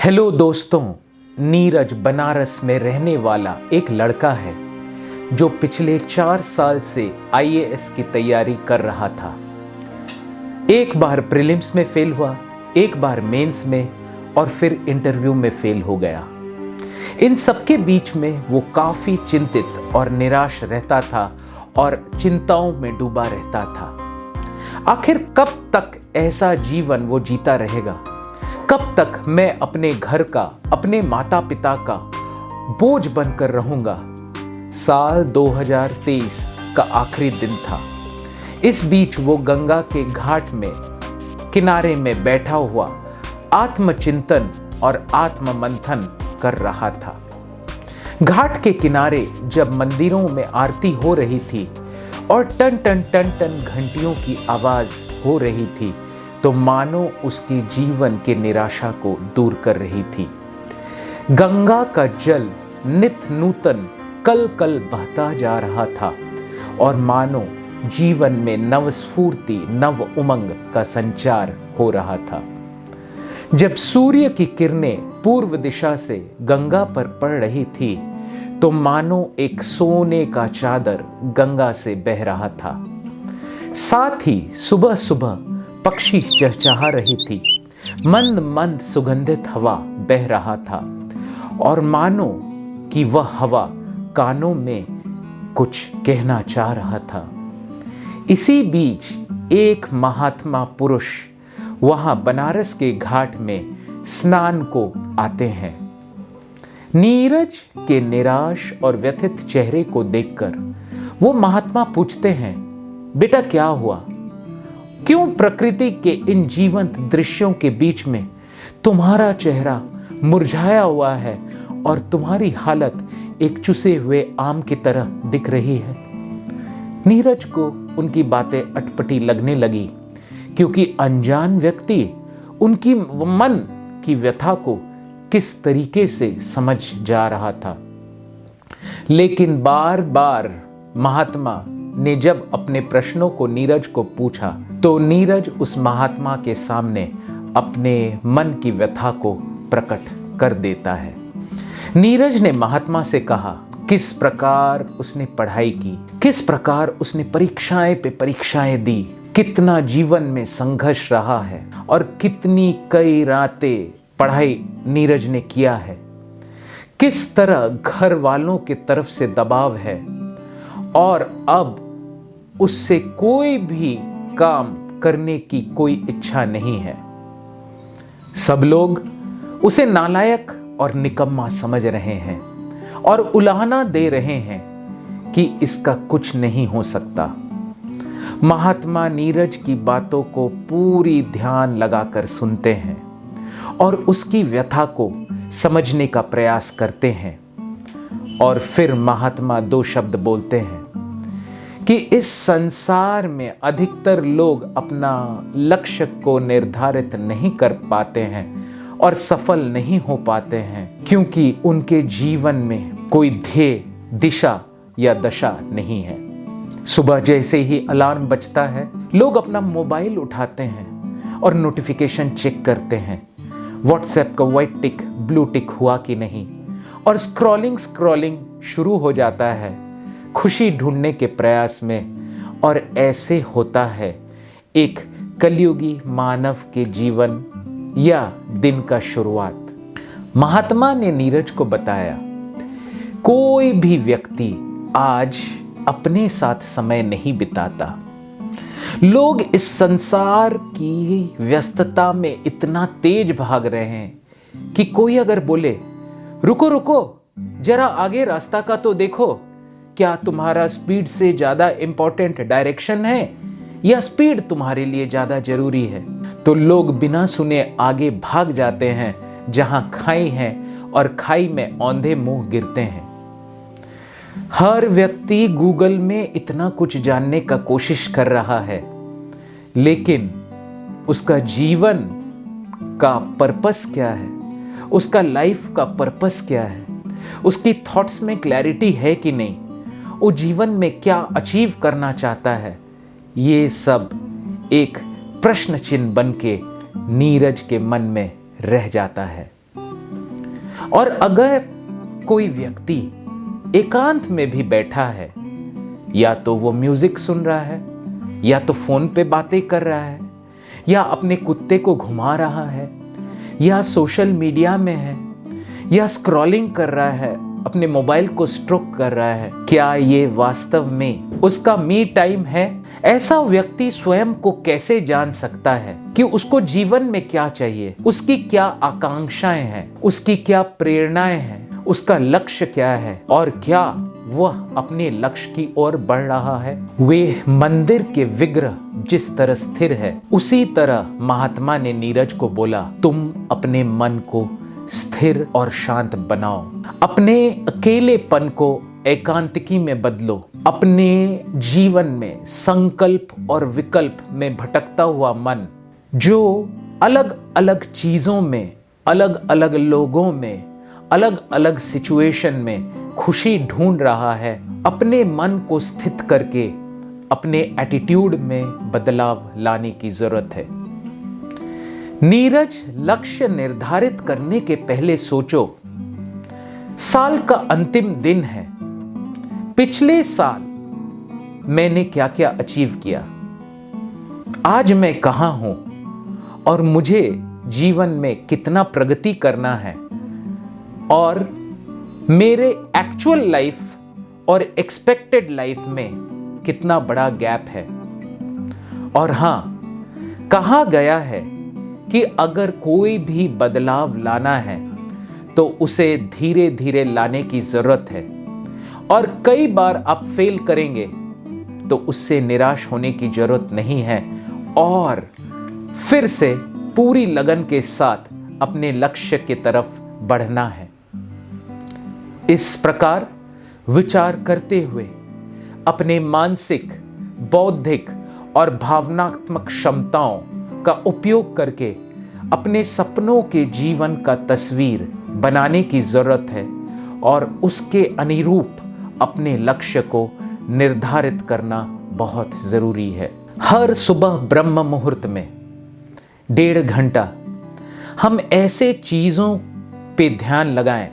Hello दोस्तों, नीरज बनारस में रहने वाला एक लड़का है जो पिछले 4 साल से आईएएस की तैयारी कर रहा था। एक बार प्रीलिम्स में फेल हुआ, एक बार मेंस में और फिर इंटरव्यू में फेल हो गया। इन सबके बीच में वो काफी चिंतित और निराश रहता था और चिंताओं में डूबा रहता था। आखिर कब तक ऐसा जीवन वो जीता रहेगा? कब तक मैं अपने घर का, अपने माता पिता का बोझ बनकर रहूंगा? साल 2023 का आखिरी दिन था। इस बीच वो गंगा के घाट में किनारे में बैठा हुआ आत्मचिंतन और आत्ममंथन कर रहा था। घाट के किनारे जब मंदिरों में आरती हो रही थी और टन टन टन टन घंटियों की आवाज हो रही थी तो मानो उसके जीवन के निराशा को दूर कर रही थी। गंगा का जल नित नूतन कल कल बहता जा रहा था और मानो जीवन में नव स्फूर्ति, नव उमंग का संचार हो रहा था। जब सूर्य की किरणें पूर्व दिशा से गंगा पर पड़ रही थी तो मानो एक सोने का चादर गंगा से बह रहा था। साथ ही सुबह सुबह पक्षी चहचहा रही थी, मंद मंद सुगंधित हवा बह रहा था और मानो कि वह हवा कानों में कुछ कहना चाह रहा था। इसी बीच एक महात्मा पुरुष वहां बनारस के घाट में स्नान को आते हैं। नीरज के निराश और व्यथित चेहरे को देखकर वो महात्मा पूछते हैं, बेटा क्या हुआ? क्यों प्रकृति के इन जीवंत दृश्यों के बीच में तुम्हारा चेहरा मुरझाया हुआ है और तुम्हारी हालत एक चुसे हुए आम की तरह दिख रही है? नीरज को उनकी बातें अटपटी लगने लगी क्योंकि अनजान व्यक्ति उनकी मन की व्यथा को किस तरीके से समझ जा रहा था। लेकिन बार बार महात्मा ने जब अपने प्रश्नों को नीरज को पूछा तो नीरज उस महात्मा के सामने अपने मन की व्यथा को प्रकट कर देता है। नीरज ने महात्मा से कहा किस प्रकार उसने पढ़ाई की, किस प्रकार उसने परीक्षाएं पे परीक्षाएं दी, कितना जीवन में संघर्ष रहा है और कितनी कई रातें पढ़ाई नीरज ने किया है, किस तरह घर वालों की तरफ से दबाव है और अब उससे कोई भी काम करने की कोई इच्छा नहीं है। सब लोग उसे नालायक और निकम्मा समझ रहे हैं और उलाहना दे रहे हैं कि इसका कुछ नहीं हो सकता। महात्मा नीरज की बातों को पूरी ध्यान लगाकर सुनते हैं और उसकी व्यथा को समझने का प्रयास करते हैं और फिर महात्मा 2 शब्द बोलते हैं कि इस संसार में अधिकतर लोग अपना लक्ष्य को निर्धारित नहीं कर पाते हैं और सफल नहीं हो पाते हैं क्योंकि उनके जीवन में कोई ध्येय, दिशा या दशा नहीं है। सुबह जैसे ही अलार्म बजता है लोग अपना मोबाइल उठाते हैं और नोटिफिकेशन चेक करते हैं, व्हाट्सएप का व्हाइट टिक ब्लू टिक हुआ कि नहीं, और स्क्रॉलिंग शुरू हो जाता है खुशी ढूंढने के प्रयास में। और ऐसे होता है एक कलयुगी मानव के जीवन या दिन का शुरुआत। महात्मा ने नीरज को बताया कोई भी व्यक्ति आज अपने साथ समय नहीं बिताता। लोग इस संसार की व्यस्तता में इतना तेज भाग रहे हैं कि कोई अगर बोले रुको रुको जरा आगे रास्ता का तो देखो, क्या तुम्हारा स्पीड से ज्यादा इंपॉर्टेंट डायरेक्शन है या स्पीड तुम्हारे लिए ज्यादा जरूरी है, तो लोग बिना सुने आगे भाग जाते हैं जहां खाई है और खाई में औंधे मुंह गिरते हैं। हर व्यक्ति गूगल में इतना कुछ जानने का कोशिश कर रहा है लेकिन उसका जीवन का पर्पस क्या है, उसका लाइफ का पर्पस क्या है, उसकी थॉट्स में क्लैरिटी है कि नहीं, वो जीवन में क्या अचीव करना चाहता है, ये सब एक प्रश्न चिन्ह बन के नीरज के मन में रह जाता है। और अगर कोई व्यक्ति एकांत में भी बैठा है, या तो वो म्यूजिक सुन रहा है, या तो फोन पे बातें कर रहा है, या अपने कुत्ते को घुमा रहा है, या सोशल मीडिया में है, या स्क्रॉलिंग कर रहा है, अपने मोबाइल को स्ट्रोक कर रहा है, क्या ये वास्तव में उसका मी टाइम है? ऐसा व्यक्ति स्वयं को कैसे जान सकता है कि उसको जीवन में क्या चाहिए, उसकी क्या आकांक्षाएं हैं, उसकी क्या प्रेरणाएं हैं, उसका लक्ष्य क्या है, और क्या वह अपने लक्ष्य की ओर बढ़ रहा है? वे मंदिर के विग्रह जिस तरह स्थिर है, उसी तरह महात्मा ने नीरज को बोला, तुम अपने मन को स्थिर और शांत बनाओ, अपने अकेलेपन को एकांतिकी में बदलो, अपने जीवन में संकल्प और विकल्प में भटकता हुआ मन, जो अलग अलग चीजों में, अलग अलग लोगों में, अलग अलग सिचुएशन में खुशी ढूंढ रहा है, अपने मन को स्थित करके अपने एटीट्यूड में बदलाव लाने की जरूरत है। नीरज, लक्ष्य निर्धारित करने के पहले सोचो, साल का अंतिम दिन है, पिछले साल मैंने क्या क्या अचीव किया, आज मैं कहां हूं और मुझे जीवन में कितना प्रगति करना है, और मेरे एक्चुअल लाइफ और एक्सपेक्टेड लाइफ में कितना बड़ा गैप है। और हां, कहा गया है कि अगर कोई भी बदलाव लाना है तो उसे धीरे धीरे लाने की जरूरत है, और कई बार आप फेल करेंगे तो उससे निराश होने की जरूरत नहीं है, और फिर से पूरी लगन के साथ अपने लक्ष्य की तरफ बढ़ना है। इस प्रकार विचार करते हुए अपने मानसिक, बौद्धिक और भावनात्मक क्षमताओं का उपयोग करके अपने सपनों के जीवन का तस्वीर बनाने की जरूरत है, और उसके अनुरूप अपने लक्ष्य को निर्धारित करना बहुत जरूरी है। हर सुबह ब्रह्म मुहूर्त में 1.5 घंटा हम ऐसे चीजों पे ध्यान लगाएं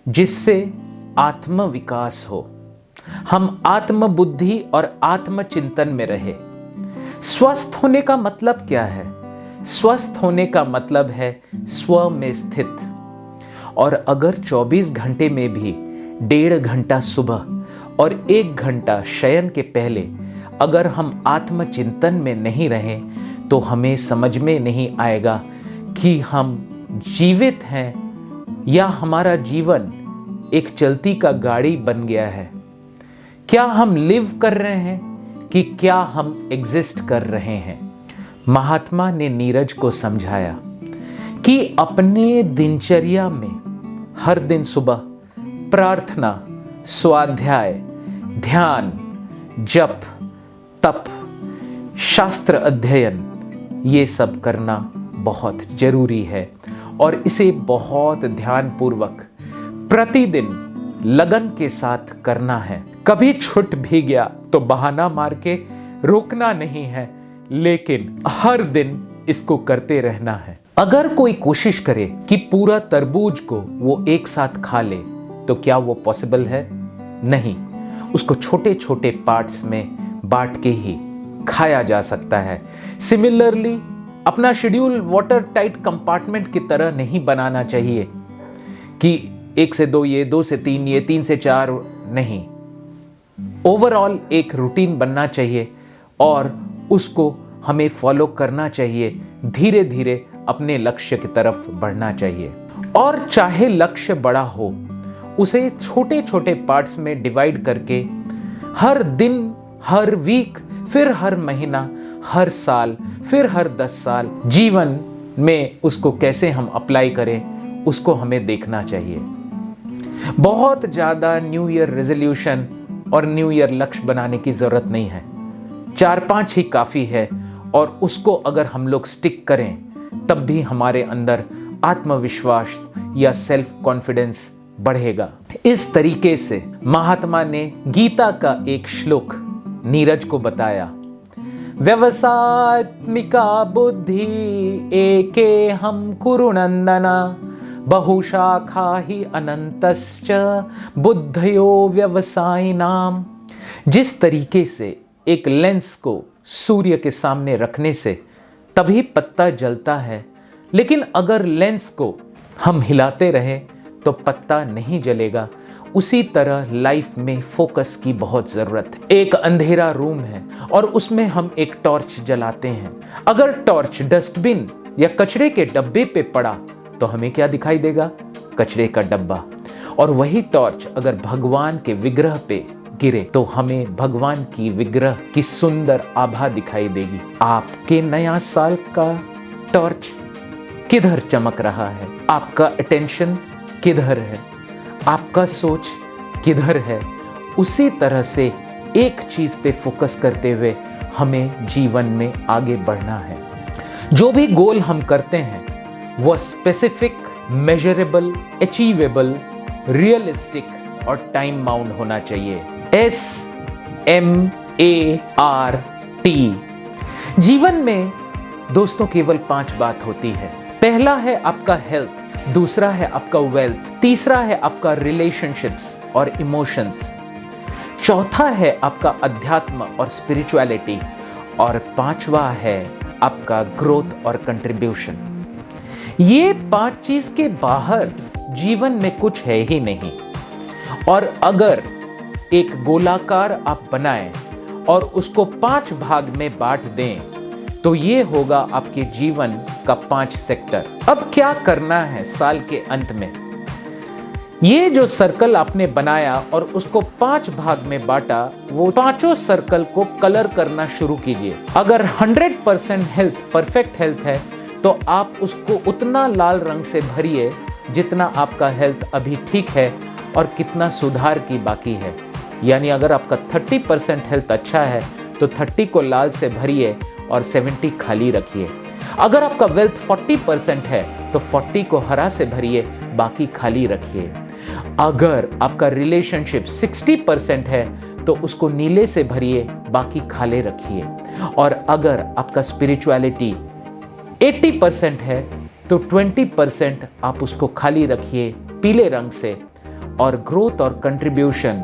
जिससे आत्म विकास हो, हम आत्म बुद्धि और आत्म चिंतन में रहे। स्वस्थ होने का मतलब क्या है? स्वस्थ होने का मतलब है स्व में स्थित। और अगर 24 घंटे में भी 1.5 घंटा सुबह और 1 घंटा शयन के पहले अगर हम आत्मचिंतन में नहीं रहें तो हमें समझ में नहीं आएगा कि हम जीवित हैं या हमारा जीवन एक चलती का गाड़ी बन गया है। क्या हम लिव कर रहे हैं कि क्या हम एग्जिस्ट कर रहे हैं? महात्मा ने नीरज को समझाया कि अपने दिनचर्या में हर दिन सुबह प्रार्थना, स्वाध्याय, ध्यान, जप, तप, शास्त्र अध्ययन, ये सब करना बहुत जरूरी है, और इसे बहुत ध्यानपूर्वक प्रतिदिन लगन के साथ करना है। कभी छूट भी गया तो बहाना मार के रोकना नहीं है, लेकिन हर दिन इसको करते रहना है। अगर कोई कोशिश करे कि पूरा तरबूज को वो एक साथ खा ले तो क्या वो पॉसिबल है? नहीं, उसको छोटे छोटे पार्ट्स में बांट के ही खाया जा सकता है। सिमिलरली अपना शेड्यूल वाटर टाइट कंपार्टमेंट की तरह नहीं बनाना चाहिए कि 1 से 2 ये, 2 से 3 ये, 3 से 4 नहीं। ओवरऑल एक रूटीन बनना चाहिए और उसको हमें फॉलो करना चाहिए। धीरे धीरे अपने लक्ष्य की तरफ बढ़ना चाहिए, और चाहे लक्ष्य बड़ा हो उसे छोटे छोटे पार्ट्स में डिवाइड करके हर दिन, हर वीक, फिर हर महीना, हर साल, फिर हर 10 साल जीवन में उसको कैसे हम अप्लाई करें उसको हमें देखना चाहिए। बहुत ज्यादा न्यू ईयर रेजोल्यूशन और न्यू ईयर लक्ष्य बनाने की जरूरत नहीं है, 4-5 ही काफी है, और उसको अगर हम लोग स्टिक करें तब भी हमारे अंदर आत्मविश्वास या सेल्फ कॉन्फिडेंस बढ़ेगा। इस तरीके से महात्मा ने गीता का एक श्लोक नीरज को बताया, व्यवसायत्मिका बुद्धि एके हम कुरु नंदना बहुशाखा ही अनंतश्च बुद्धयो व्यवसायिनाम। जिस तरीके से एक लेंस को सूर्य के सामने रखने से तभी पत्ता जलता है, लेकिन अगर लेंस को हम हिलाते रहें तो पत्ता नहीं जलेगा, उसी तरह लाइफ में फोकस की बहुत जरूरत है। एक अंधेरा रूम है और उसमें हम एक टॉर्च जलाते हैं। अगर टॉर्च डस्टबिन या कचरे के डब्बे पे पड़ा तो हमें क्या दिखाई देगा? कचरे का डब्बा। और वही टॉर्च अगर भगवान के विग्रह पे गिरे तो हमें भगवान की विग्रह की सुंदर आभा दिखाई देगी। आपके नया साल का टॉर्च किधर चमक रहा है? आपका अटेंशन किधर है? आपका सोच किधर है? उसी तरह से एक चीज पे फोकस करते हुए हमें जीवन में आगे बढ़ना है। जो भी गोल हम करते हैं वो स्पेसिफिक, मेजरेबल, अचीवेबल, रियलिस्टिक और टाइम बाउंड होना चाहिए। SMART। जीवन में दोस्तों केवल 5 बात होती है। पहला है आपका हेल्थ, दूसरा है आपका वेल्थ, तीसरा है आपका रिलेशनशिप्स और इमोशंस, चौथा है आपका अध्यात्म और स्पिरिचुअलिटी, और पांचवा है आपका ग्रोथ और कंट्रीब्यूशन। ये 5 चीज के बाहर जीवन में कुछ है ही नहीं। और अगर एक गोलाकार आप बनाएं और उसको 5 भाग में बांट दें तो ये होगा आपके जीवन का 5 सेक्टर। अब क्या करना है साल के अंत में? ये जो सर्कल आपने बनाया और उसको 5 भाग में बांटा, वो पांचों सर्कल को कलर करना शुरू कीजिए। अगर 100% हेल्थ, परफेक्ट हेल्थ है तो आप उसको उतना लाल रंग से भरिए जितना आपका हेल्थ अभी ठीक है और कितना सुधार की बाकी है। यानी अगर आपका 30% हेल्थ अच्छा है तो 30 को लाल से भरिए और 70 खाली रखिए। अगर आपका वेल्थ 40% है तो 40 को हरा से भरिए, बाकी खाली रखिए। अगर आपका रिलेशनशिप 60% है तो उसको नीले से भरिए, बाकी खाले रखिए। और अगर आपका स्पिरिचुअलिटी 80% है तो 20% आप उसको खाली रखिए पीले रंग से। और ग्रोथ और कंट्रीब्यूशन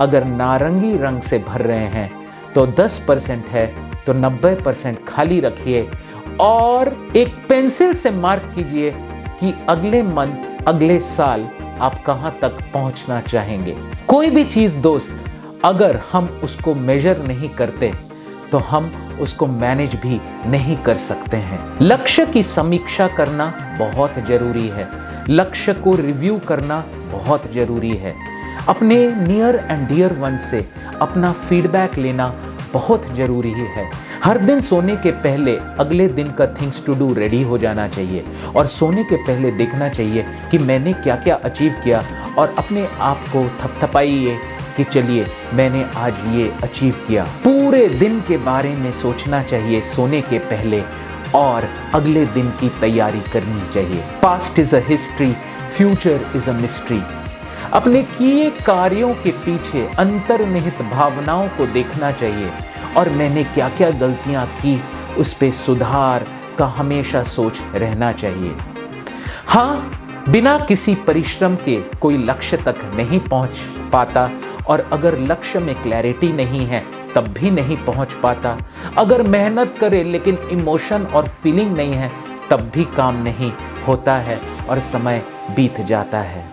अगर नारंगी रंग से भर रहे हैं तो 10% है तो 90% खाली रखिए। और एक पेंसिल से मार्क कीजिए कि अगले मंथ, अगले साल आप कहां तक पहुंचना चाहेंगे। कोई भी चीज दोस्त, अगर हम उसको मेजर नहीं करते तो हम उसको मैनेज भी नहीं कर सकते हैं। लक्ष्य की समीक्षा करना बहुत जरूरी है। लक्ष्य को रिव्यू करना बहुत जरूरी है। अपने नियर एंड डियर वन से अपना फीडबैक लेना बहुत जरूरी है। हर दिन सोने के पहले अगले दिन का थिंग्स टू डू रेडी हो जाना चाहिए और सोने के पहले देखना चाहिए कि मैंने क्या क्या अचीव किया, और अपने आप को थपथपाइए कि चलिए मैंने आज ये अचीव किया। पूरे दिन के बारे में सोचना चाहिए सोने के पहले और अगले दिन की तैयारी करनी चाहिए। Past is a history, future is a mystery. अपने किए कार्यों के पीछे अंतर्निहित भावनाओं को देखना चाहिए और मैंने क्या क्या गलतियां की उस पे सुधार का हमेशा सोच रहना चाहिए। हाँ, बिना किसी परिश्रम के कोई लक्ष्य तक नहीं पहुंच पाता, और अगर लक्ष्य में क्लैरिटी नहीं है तब भी नहीं पहुंच पाता। अगर मेहनत करे लेकिन इमोशन और फीलिंग नहीं है तब भी काम नहीं होता है और समय बीत जाता है।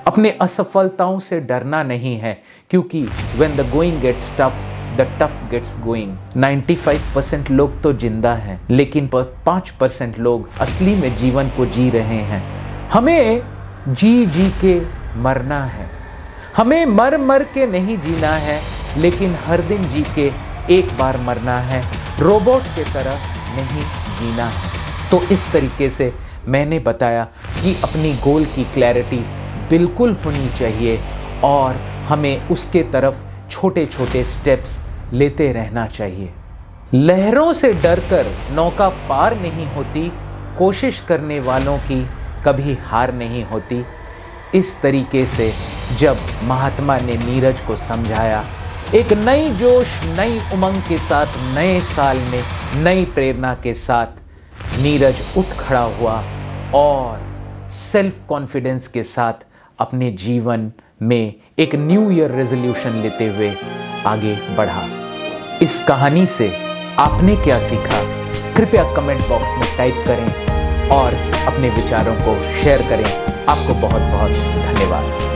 अपने असफलताओं से डरना नहीं है, क्योंकि when the going gets tough, the tough gets going। 95% लोग तो जिंदा हैं, लेकिन 5% लोग असली में जीवन को जी रहे हैं। हमें जी जी के मरना है। हमें मर मर के नहीं जीना है, लेकिन हर दिन जी के एक बार मरना है। रोबोट के तरह नहीं जीना है। तो इस तरीके से मैंने बताया कि अपनी गोल की क्लैरिटी बिल्कुल होनी चाहिए और हमें उसके तरफ छोटे छोटे स्टेप्स लेते रहना चाहिए। लहरों से डरकर नौका पार नहीं होती, कोशिश करने वालों की कभी हार नहीं होती। इस तरीके से जब महात्मा ने नीरज को समझाया, एक नई जोश, नई उमंग के साथ, नए साल में नई प्रेरणा के साथ नीरज उठ खड़ा हुआ और सेल्फ कॉन्फिडेंस के साथ अपने जीवन में एक न्यू ईयर रेजोल्यूशन लेते हुए आगे बढ़ा। इस कहानी से आपने क्या सीखा, कृपया कमेंट बॉक्स में टाइप करें और अपने विचारों को शेयर करें। आपको बहुत बहुत धन्यवाद।